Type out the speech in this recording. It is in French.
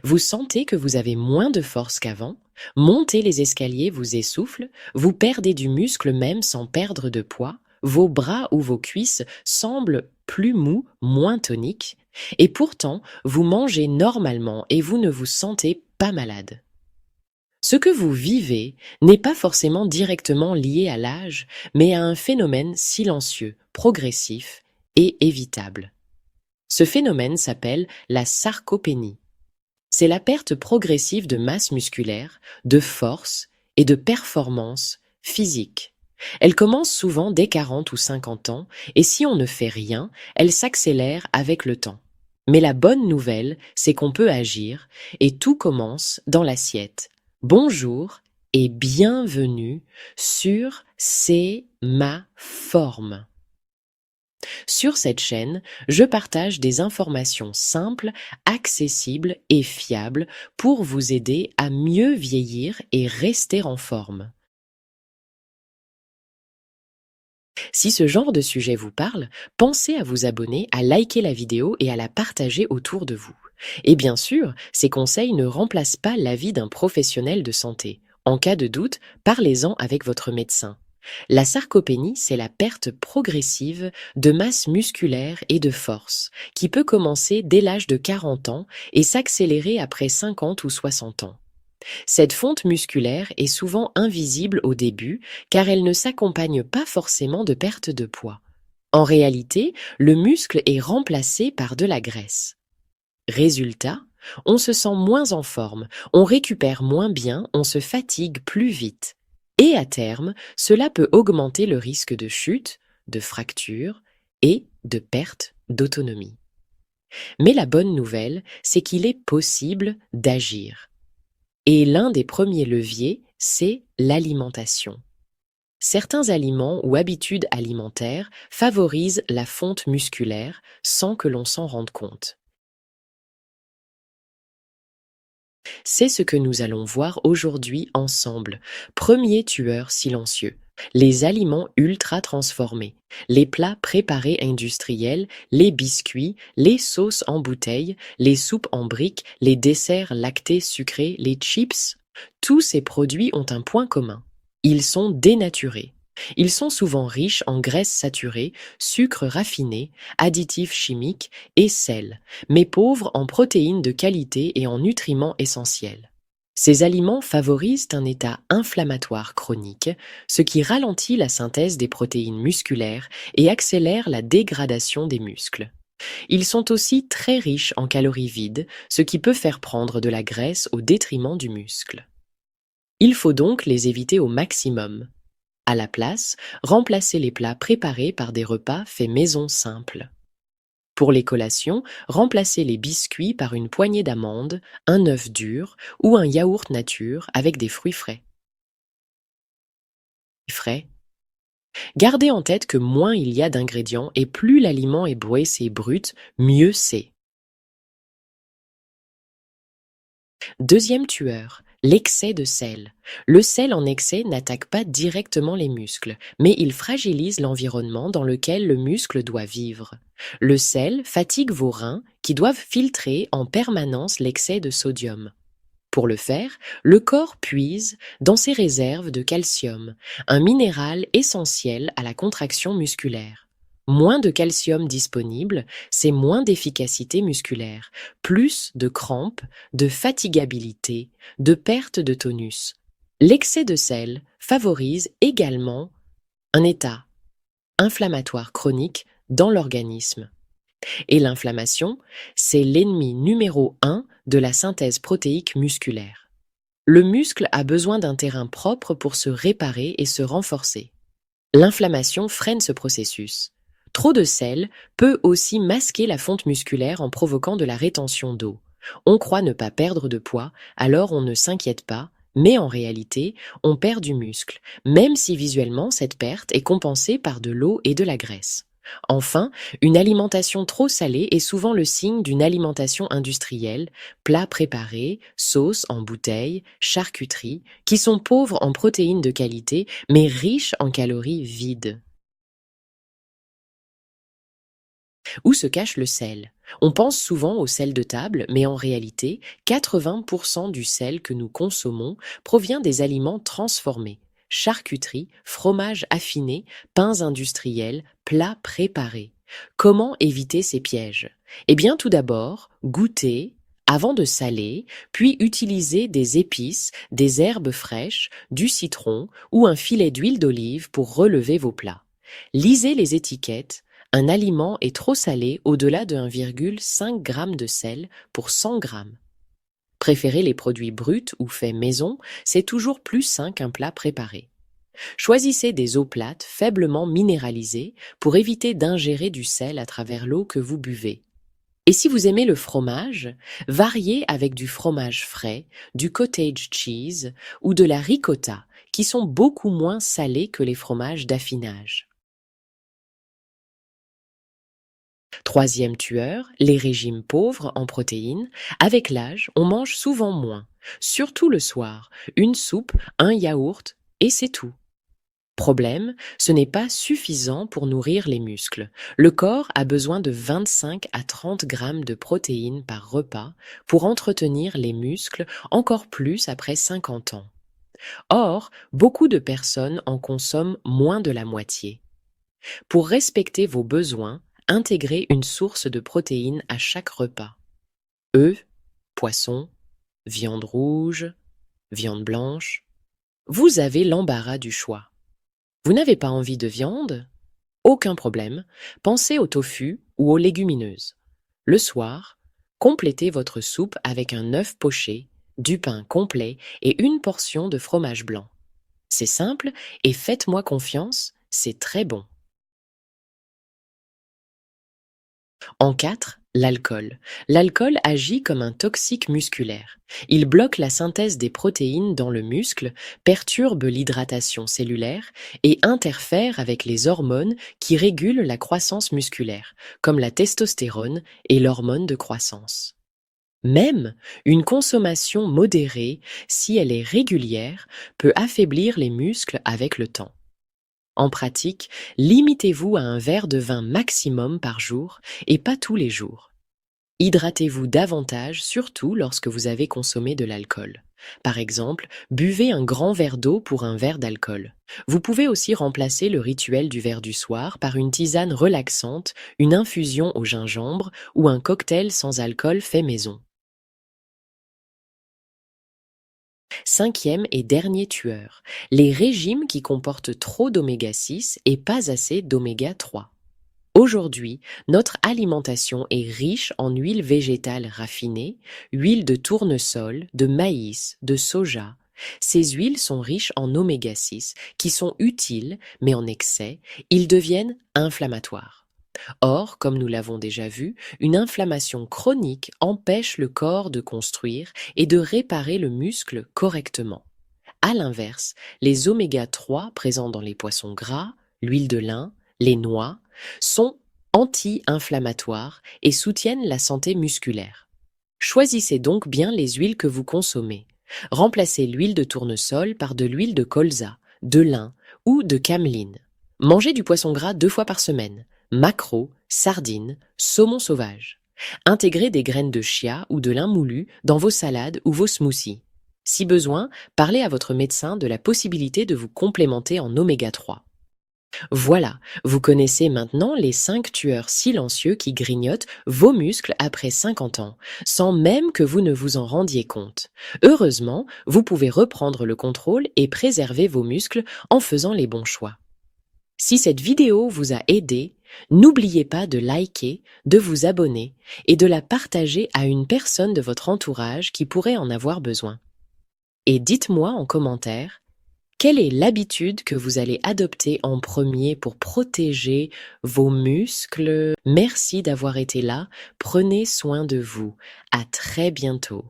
Vous sentez que vous avez moins de force qu'avant, monter les escaliers vous essouffle, vous perdez du muscle même sans perdre de poids, vos bras ou vos cuisses semblent plus mous, moins toniques, et pourtant vous mangez normalement et vous ne vous sentez pas malade. Ce que vous vivez n'est pas forcément directement lié à l'âge, mais à un phénomène silencieux, progressif et évitable. Ce phénomène s'appelle la sarcopénie. C'est la perte progressive de masse musculaire, de force et de performance physique. Elle commence souvent dès 40 ou 50 ans et si on ne fait rien, elle s'accélère avec le temps. Mais la bonne nouvelle, c'est qu'on peut agir et tout commence dans l'assiette. Bonjour et bienvenue sur C'est ma forme. Sur cette chaîne, je partage des informations simples, accessibles et fiables pour vous aider à mieux vieillir et rester en forme. Si ce genre de sujet vous parle, pensez à vous abonner, à liker la vidéo et à la partager autour de vous. Et bien sûr, ces conseils ne remplacent pas l'avis d'un professionnel de santé. En cas de doute, parlez-en avec votre médecin. La sarcopénie, c'est la perte progressive de masse musculaire et de force, qui peut commencer dès l'âge de 40 ans et s'accélérer après 50 ou 60 ans. Cette fonte musculaire est souvent invisible au début car elle ne s'accompagne pas forcément de perte de poids. En réalité, le muscle est remplacé par de la graisse. Résultat, on se sent moins en forme, on récupère moins bien, on se fatigue plus vite. Et à terme, cela peut augmenter le risque de chute, de fracture et de perte d'autonomie. Mais la bonne nouvelle, c'est qu'il est possible d'agir. Et l'un des premiers leviers, c'est l'alimentation. Certains aliments ou habitudes alimentaires favorisent la fonte musculaire sans que l'on s'en rende compte. C'est ce que nous allons voir aujourd'hui ensemble. Premier tueur silencieux. Les aliments ultra transformés, les plats préparés industriels, les biscuits, les sauces en bouteille, les soupes en briques, les desserts lactés sucrés, les chips, tous ces produits ont un point commun. Ils sont dénaturés. Ils sont souvent riches en graisses saturées, sucres raffinés, additifs chimiques et sel, mais pauvres en protéines de qualité et en nutriments essentiels. Ces aliments favorisent un état inflammatoire chronique, ce qui ralentit la synthèse des protéines musculaires et accélère la dégradation des muscles. Ils sont aussi très riches en calories vides, ce qui peut faire prendre de la graisse au détriment du muscle. Il faut donc les éviter au maximum. À la place, remplacez les plats préparés par des repas faits maison simples. Pour les collations, remplacez les biscuits par une poignée d'amandes, un œuf dur ou un yaourt nature avec des fruits frais. Gardez en tête que moins il y a d'ingrédients et plus l'aliment est brassé et brut, mieux c'est. Deuxième tueur, l'excès de sel. Le sel en excès n'attaque pas directement les muscles, mais il fragilise l'environnement dans lequel le muscle doit vivre. Le sel fatigue vos reins qui doivent filtrer en permanence l'excès de sodium. Pour le faire, le corps puise dans ses réserves de calcium, un minéral essentiel à la contraction musculaire. Moins de calcium disponible, c'est moins d'efficacité musculaire, plus de crampes, de fatigabilité, de perte de tonus. L'excès de sel favorise également un état inflammatoire chronique dans l'organisme. Et l'inflammation, c'est l'ennemi numéro 1 de la synthèse protéique musculaire. Le muscle a besoin d'un terrain propre pour se réparer et se renforcer. L'inflammation freine ce processus. Trop de sel peut aussi masquer la fonte musculaire en provoquant de la rétention d'eau. On croit ne pas perdre de poids, alors on ne s'inquiète pas, mais en réalité, on perd du muscle, même si visuellement cette perte est compensée par de l'eau et de la graisse. Enfin, une alimentation trop salée est souvent le signe d'une alimentation industrielle, plats préparés, sauces en bouteille, charcuterie, qui sont pauvres en protéines de qualité, mais riches en calories vides. Où se cache le sel? On pense souvent au sel de table, mais en réalité, 80% du sel que nous consommons provient des aliments transformés. Charcuterie, fromage affiné, pains industriels, plats préparés. Comment éviter ces pièges? Eh bien, tout d'abord, goûter avant de saler, puis utiliser des épices, des herbes fraîches, du citron ou un filet d'huile d'olive pour relever vos plats. Lisez les étiquettes. Un aliment est trop salé au-delà de 1,5 g de sel pour 100 g. Préférez les produits bruts ou faits maison, c'est toujours plus sain qu'un plat préparé. Choisissez des eaux plates faiblement minéralisées pour éviter d'ingérer du sel à travers l'eau que vous buvez. Et si vous aimez le fromage, variez avec du fromage frais, du cottage cheese ou de la ricotta, qui sont beaucoup moins salés que les fromages d'affinage. Troisième tueur, les régimes pauvres en protéines. Avec l'âge, on mange souvent moins, surtout le soir, une soupe, un yaourt, et c'est tout. Problème, ce n'est pas suffisant pour nourrir les muscles. Le corps a besoin de 25 à 30 grammes de protéines par repas pour entretenir les muscles, encore plus après 50 ans. Or, beaucoup de personnes en consomment moins de la moitié. Pour respecter vos besoins, intégrez une source de protéines à chaque repas. Œufs, poissons, viande rouge, viande blanche. Vous avez l'embarras du choix. Vous n'avez pas envie de viande? Aucun problème, pensez au tofu ou aux légumineuses. Le soir, complétez votre soupe avec un œuf poché, du pain complet et une portion de fromage blanc. C'est simple et faites-moi confiance, c'est très bon. En 4, l'alcool. L'alcool agit comme un toxique musculaire. Il bloque la synthèse des protéines dans le muscle, perturbe l'hydratation cellulaire et interfère avec les hormones qui régulent la croissance musculaire, comme la testostérone et l'hormone de croissance. Même une consommation modérée, si elle est régulière, peut affaiblir les muscles avec le temps. En pratique, limitez-vous à un verre de vin maximum par jour et pas tous les jours. Hydratez-vous davantage, surtout lorsque vous avez consommé de l'alcool. Par exemple, buvez un grand verre d'eau pour un verre d'alcool. Vous pouvez aussi remplacer le rituel du verre du soir par une tisane relaxante, une infusion au gingembre ou un cocktail sans alcool fait maison. Cinquième et dernier tueur, les régimes qui comportent trop d'oméga 6 et pas assez d'oméga 3. Aujourd'hui, notre alimentation est riche en huiles végétales raffinées, huile de tournesol, de maïs, de soja. Ces huiles sont riches en oméga 6 qui sont utiles, mais en excès, ils deviennent inflammatoires. Or, comme nous l'avons déjà vu, une inflammation chronique empêche le corps de construire et de réparer le muscle correctement. À l'inverse, les oméga 3 présents dans les poissons gras, l'huile de lin, les noix, sont anti-inflammatoires et soutiennent la santé musculaire. Choisissez donc bien les huiles que vous consommez. Remplacez l'huile de tournesol par de l'huile de colza, de lin ou de cameline. Mangez du poisson gras 2 fois par semaine. Maquereaux, sardines, saumon sauvage. Intégrez des graines de chia ou de lin moulu dans vos salades ou vos smoothies. Si besoin, parlez à votre médecin de la possibilité de vous complémenter en oméga 3. Voilà, vous connaissez maintenant les 5 tueurs silencieux qui grignotent vos muscles après 50 ans, sans même que vous ne vous en rendiez compte. Heureusement, vous pouvez reprendre le contrôle et préserver vos muscles en faisant les bons choix. Si cette vidéo vous a aidé, n'oubliez pas de liker, de vous abonner et de la partager à une personne de votre entourage qui pourrait en avoir besoin. Et dites-moi en commentaire, quelle est l'habitude que vous allez adopter en premier pour protéger vos muscles? Merci d'avoir été là, prenez soin de vous. À très bientôt.